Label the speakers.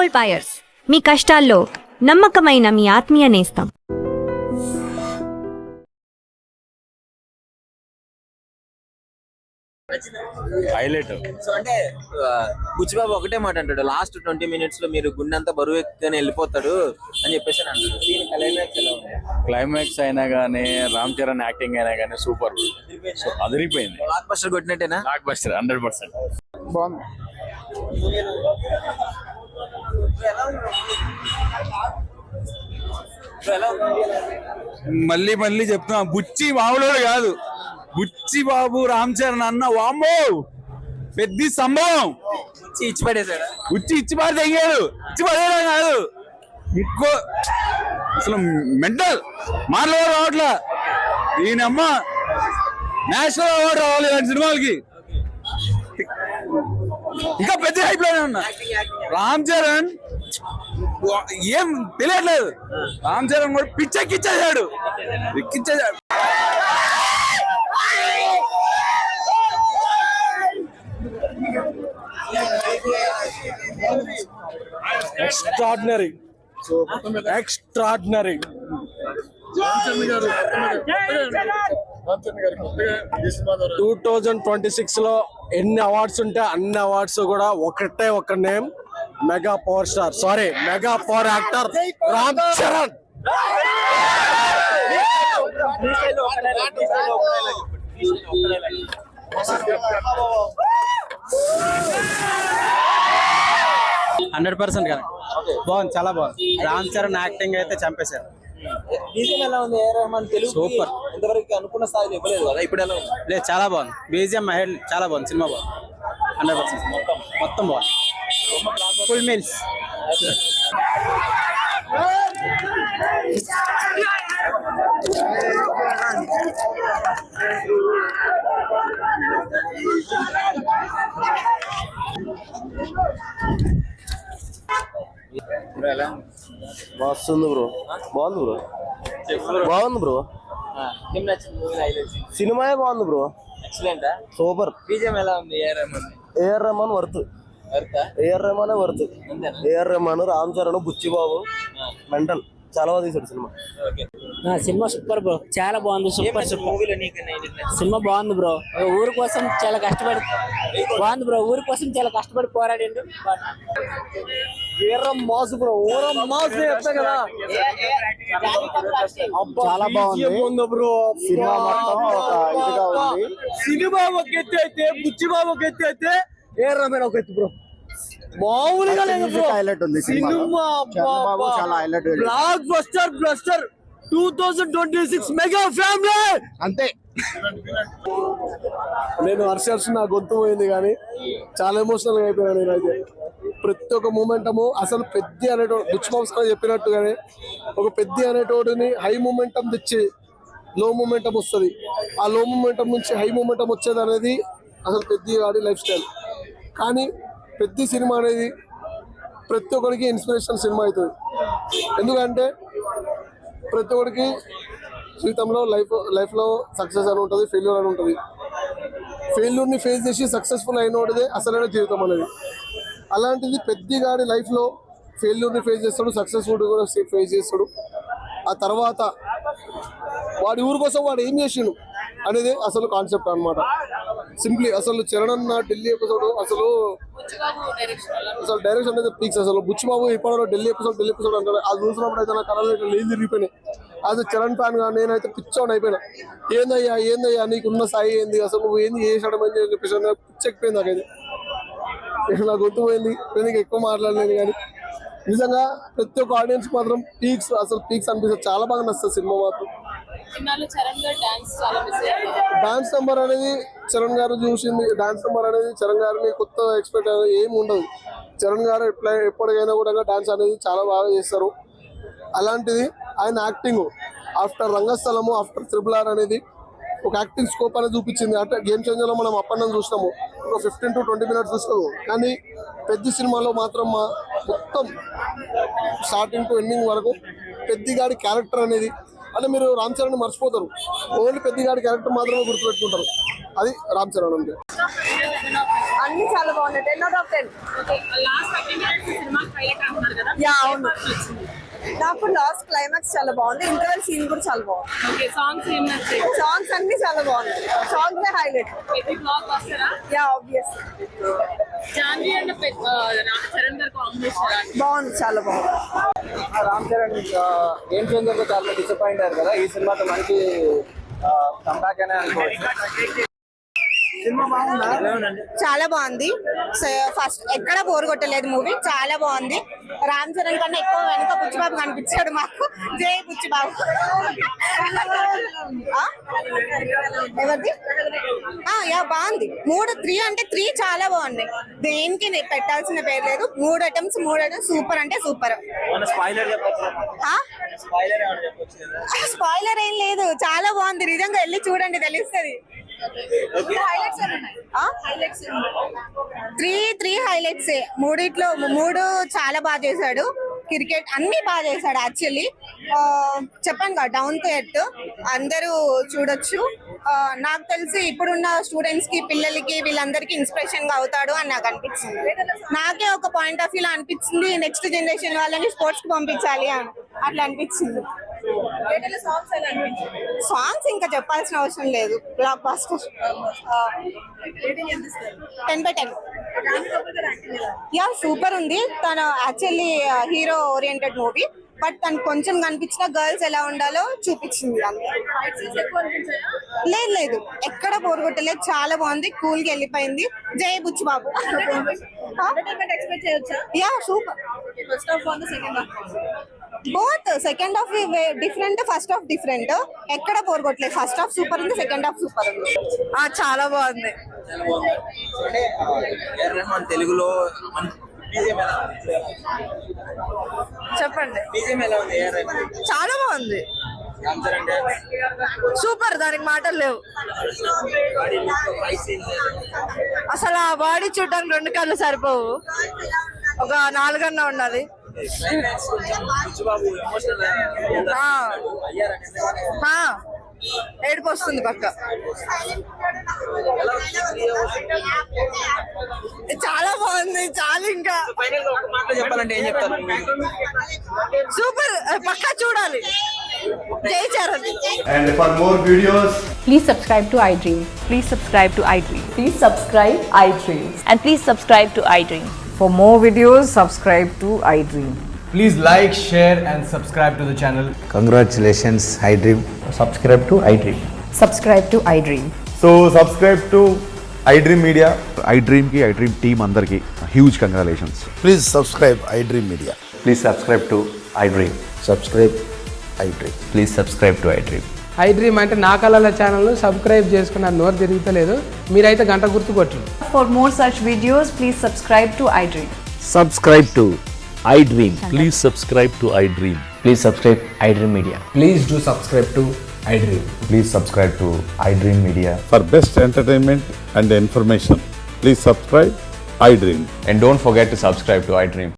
Speaker 1: Gold buyers, మీ కష్టాల్లో నమ్మకమైన మీ ఆత్మీయ నేస్తం.
Speaker 2: హైలైట్.
Speaker 3: సో అంటే బుచ్చిబాబు ఒకటే మాట అంటాడు, లాస్ట్ 20 minutes లో మీరు గుండె అంతా బరువు ఎక్కని వెళ్ళిపోతాడు అని చెప్పేసి అంటాడు.
Speaker 2: క్లైమాక్స్ అయినా గానీ, రామ్ చరణ్ యాక్టింగ్ అయినా గానీ సూపర్, అదిరిపోయింది.
Speaker 3: బ్లాక్ బస్టర్ కొట్టినట్టేనా?
Speaker 2: Blockbuster 100%.
Speaker 4: బాగుంది. మళ్ళీ మళ్ళీ చెప్తున్నా, బుచ్చి బాబులోడు కాదు, బుచ్చి బాబు రామ్ చరణ్ అన్న వామ్మో పెద్ద సంభవం.
Speaker 3: ఇచ్చి పడేసాడా?
Speaker 4: ఇచ్చి పడి తెగాడు, ఇచ్చి పడేయడం కాదు, ఇంకో అసలు మెంటల్ మాటలు రావట్లా. ఈయనమ్మ నేషనల్ అవార్డు రావాలి ఇలాంటి సినిమాలకి. ఇంకా పెద్ద హైప్ లోనే ఉన్నా. రామ్ చరణ్ ఏం తెలియట్లేదు, రామ్ చరణ్ కూడా పిచ్చెక్కిచ్చేసాడు, ఎక్కిచ్చేసాడు. Extraordinary, extraordinary. 2026 లో ఎన్ని అవార్డ్స్ ఉంటే అన్ని అవార్డ్స్ కూడా ఒకటే ఒక name, mega power star, sorry mega power actor Ram Charan.
Speaker 5: బాగుంది, చాలా బాగుంది. రామ్ చరణ్ యాక్టింగ్ అయితే చంపేశారు.
Speaker 3: బీజిఎం ఎలా ఉంది? ఏ రెహమాన్ తెలుగు
Speaker 5: సూపర్.
Speaker 3: ఇంతవరకు అనుకున్న స్థాయిలో ఇవ్వలేదు కదా, ఇప్పుడు ఎలా ఉంది?
Speaker 5: లేదు, చాలా బాగుంది. బీజిఎం హెడ్ చాలా బాగుంది. సినిమా బాగుంది, 100%. మొత్తం బాగుంది, ఫుల్ మీల్స్.
Speaker 4: వస్తుంది బ్రో, బాగుంది బ్రో, బాగుంది బ్రో, సినిమా బాగుంది బ్రో,
Speaker 3: ఎక్సలెంట్,
Speaker 4: సూపర్.
Speaker 3: బీజిఎం ఎలా ఉంది?
Speaker 4: ఏఆర్ రెహమాన్ వర్త్, ఏఆర్ రెహమానే worth. AR Rahman, Ram Charan, Buchibabu mental, చాలా బాగా తీసాడు సినిమా.
Speaker 6: సినిమా సూపర్ బ్రో, చాలా బాగుంది. సూపర్ సినిమా బాగుంది బ్రో. ఊరి కోసం చాలా కష్టపడి బాగుంది బ్రో, ఊరి కోసం చాలా కష్టపడి పోరాడిండు.
Speaker 4: మాస్ బ్రో, మాస్ చెప్తా కదా, చాలా బాగుంది బ్రో. సినిమా మొత్తం ఒక ఇదిగా ఉంది. సినిమా ఒక ఎత్తి అయితే, బుచ్చిబాబు ఒక ఎత్తి అయితే, ఏఆర్ రెహమాన్ ఒక ఎత్తి బ్రో, మామూలుగా లేదు బ్రో. హైలైట్ ఉంది సినిమా, చాలా highlight. Block buster bluster 2026 mega family అంతే. నేను హర్షర్స్, నా గొంతు పోయింది కానీ చాలా ఎమోషనల్ గా అయిపోయాను నేనైతే. ప్రతి ఒక్క మూమెంటము అసలు పెద్ద అనేటోడు, బుచ్చిబాబు చెప్పినట్టుగానే ఒక పెద్ద అనేటోడిని హై మూమెంటం తెచ్చి లో మూమెంటం వస్తుంది, ఆ లో మూమెంటం నుంచి హై మూమెంటం వచ్చేది అనేది అసలు పెద్ద వాడి లైఫ్ స్టైల్. కానీ పెద్ద సినిమా అనేది ప్రతి ఒక్కరికి ఇన్స్పిరేషన్ సినిమా అవుతుంది. ఎందుకంటే ప్రతి ఒక్కరికి జీవితంలో లైఫ్లో సక్సెస్ అని ఉంటుంది, ఫెయిల్యూర్ అని ఉంటుంది. ఫెయిల్యూర్ని ఫేస్ చేసి సక్సెస్ఫుల్ అయినోడిదే అసలైన జీవితం అనేది. అలాంటిది పెద్దగాడి లైఫ్లో ఫెయిల్యూర్ని ఫేస్ చేస్తాడు, సక్సెస్ఫుల్ కూడా ఫేస్ చేస్తాడు. ఆ తర్వాత వాడి ఊరి కోసం వాడు ఏం చేసిండు అనేది అసలు కాన్సెప్ట్ అనమాట. సింప్లీ అసలు చరణ్ అన్న ఢిల్లీ ఎపిసోడ్ అసలు డైరెక్షన్ అనేది పీక్స్. అసలు బుచ్చిబాబు ఇప్పటిలో ఢిల్లీ ఎపిసోడ్ అంటారు. అది చూసినప్పుడు అయితే నా కళలో నీళ్ళు తిరిగిపోయినాయి. అది చరణ్ ఫ్యాన్ గా నేనైతే పిచ్చోని అయిపోయినా. ఏందయ్యా నీకున్న స్థాయి ఏంది, అసలు నువ్వు ఏంది చేసాడం అని చెప్పేసి పిచ్చెక్కిపోయింది నాకైతే. నా గుర్తుపోయింది, నేను ఎక్కువ మాట్లాడలేదు కానీ నిజంగా ప్రతి ఒక్క ఆడియన్స్ మాత్రం పీక్స్ అనిపిస్తుంది. చాలా బాగా నచ్చుతుంది సినిమా మాత్రం. డాన్స్ నెంబర్ అనేది చరణ్ గారు చూసింది, డాన్స్ నెంబర్ అనేది చరణ్ గారిని కొత్త ఎక్స్పెక్ట్ అనేది ఏమి ఉండదు. చరణ్ గారు ఎప్పటికైనా కూడా డాన్స్ అనేది చాలా బాగా చేస్తారు. అలాంటిది ఆయన యాక్టింగ్ ఆఫ్టర్ రంగస్థలము, ఆఫ్టర్ RRR అనేది ఒక యాక్టింగ్ స్కోప్ అనేది చూపించింది. అంటే గేమ్ చేంజర్లో మనం అప్పన్నం చూసినాము, ఒక 15 to 20 minutes చూసినాము. కానీ పెద్ద సినిమాలో మాత్రం మొత్తం స్టార్టింగ్ టు ఎండింగ్ వరకు పెద్దగాడి క్యారెక్టర్ అనేది, అంటే మీరు రామ్ చరణ్ మర్చిపోతారు, ఓన్లీ పెద్దగాడి క్యారెక్టర్ మాత్రమే గుర్తుపెట్టుకుంటారు. అది రామ్ చరణ్ అంటే.
Speaker 7: అన్ని చాలా బాగున్నాయి, 10 out of 10. యా అవును. నాకు లాస్ట్ క్లైమాక్స్ చాలా బాగుంది, ఇంటర్వెల్ సీన్ కూడా చాలా బాగుంది.
Speaker 8: ఓకే, సాంగ్స్ ఏం నచ్చాయి?
Speaker 7: సాంగ్స్ అన్ని చాలా బాగున్నాయి, సాంగ్స్ హైలైట్.
Speaker 8: ఇది బ్లాక్ బస్టరా?
Speaker 7: Yeah obvious.
Speaker 8: Janhvi and Charan గారి కాంబినేషన్
Speaker 7: బాగుంది, చాలా బాగుంది.
Speaker 5: రామ్ చరణ్ గేమ్ చేంజర్ తో చాలా డిసప్పాయింట్ అయ్యారు కదా, ఈ సినిమాతో మంచి కంబ్యాక్ అనే అనుకోవచ్చు.
Speaker 7: చాలా బాగుంది. ఫస్ట్ ఎక్కడ బోర్ కొట్టలేదు మూవీ, చాలా బాగుంది. రామ్ చరణ్ కన్నా ఎక్కువ వెనక బుచ్చిబాబు కనిపించాడు మాకు. జై బుచ్చిబాబు. ఎవరిది? యా బాగుంది. 3 అంటే 3 చాలా బాగుంది. దేనికి పెట్టాల్సిన పేరు లేదు. 3 అటెంప్ట్స్ సూపర్ అంటే సూపర్. స్పాయిలర్ ఏం లేదు, చాలా బాగుంది. నిజంగా వెళ్ళి చూడండి, తెలుస్తుంది. 3 హైలైట్స్. 3 చాలా బాగా చేశాడు. క్రికెట్ అన్ని బాగా చేశాడు. యాక్చువల్లీ చెప్పాను కదా, డౌన్ టు ఎర్త్, అందరూ చూడొచ్చు. నాకు తెలిసి ఇప్పుడున్న స్టూడెంట్స్ కి, పిల్లలకి, వీళ్ళందరికీ ఇన్స్పిరేషన్ గా అవుతాడు అని నాకు అనిపించింది. నాకే ఒక పాయింట్ ఆఫ్ వ్యూ లో అనిపించింది, నెక్స్ట్ జనరేషన్ వాళ్ళని స్పోర్ట్స్ కి పంపించాలి అని అట్లా అనిపించింది. సాంగ్స్ ఇంకా చెప్పాల్సిన అవసరం లేదు, బ్లాక్ బాస్టర్. 10/10. యా సూపర్ ఉంది. తను actually hero oriented movie, but తను కొంచెం కనిపించిన గర్ల్స్ ఎలా ఉండాలో చూపించింది. లేదు ఎక్కడ బోర్ కొట్టలేదు, చాలా బాగుంది. కూల్ గా వెళ్ళిపోయింది. జై Buchibabu. Ya super. Both second half different, first half different. ఎక్కడ బోర్ కొట్టలేదు. ఫస్ట్ హాఫ్ సూపర్ ఉంది, సెకండ్ హాఫ్ సూపర్ ఉంది. చాలా బాగుంది.
Speaker 3: తెలుగులో
Speaker 7: చెప్పండి. చాలా బాగుంది, సూపర్. దానికి మాటలు లేవు. అసలు ఆ బాడీ చూడడానికి 2 కళ్ళు సరిపోవు, ఒక 4 అన్నా ఉండాలి. ఏడుపు వస్తుంది పక్క. చాలా బాగుంది, చాలా. ఇంకా
Speaker 3: చెప్పాలంటే ఏం చెప్తారు?
Speaker 7: సూపర్, పక్కా చూడాలి. జై Charan.
Speaker 9: And for more videos,
Speaker 10: Please subscribe to iDream.
Speaker 8: Please subscribe to iDream.
Speaker 10: Please subscribe iDream.
Speaker 8: And please subscribe to iDream.
Speaker 10: For more videos, subscribe to iDream.
Speaker 9: please like, share and subscribe to the channel.
Speaker 11: Congratulations, iDream.
Speaker 9: Subscribe to iDream.
Speaker 10: Subscribe to iDream.
Speaker 9: So subscribe to iDream Media.
Speaker 12: iDream ki iDream team andarki huge congratulations.
Speaker 11: Please subscribe iDream Media.
Speaker 12: Please subscribe to iDream.
Speaker 11: Subscribe iDream.
Speaker 12: Please subscribe to iDream.
Speaker 5: iDream అంటే నా కళల channel subscribe చేసుకున్న నోరు తిరుగుతలేదు, మీరైతే గంట గుర్తు కొట్టండి.
Speaker 10: For more such videos, please subscribe to iDream.
Speaker 11: Subscribe to iDream.
Speaker 12: Please subscribe to iDream.
Speaker 11: Please subscribe iDream Media.
Speaker 9: Please do subscribe to iDream.
Speaker 12: Please subscribe to iDream Media.
Speaker 13: For best entertainment and information, please subscribe iDream.
Speaker 12: And don't forget to subscribe to iDream.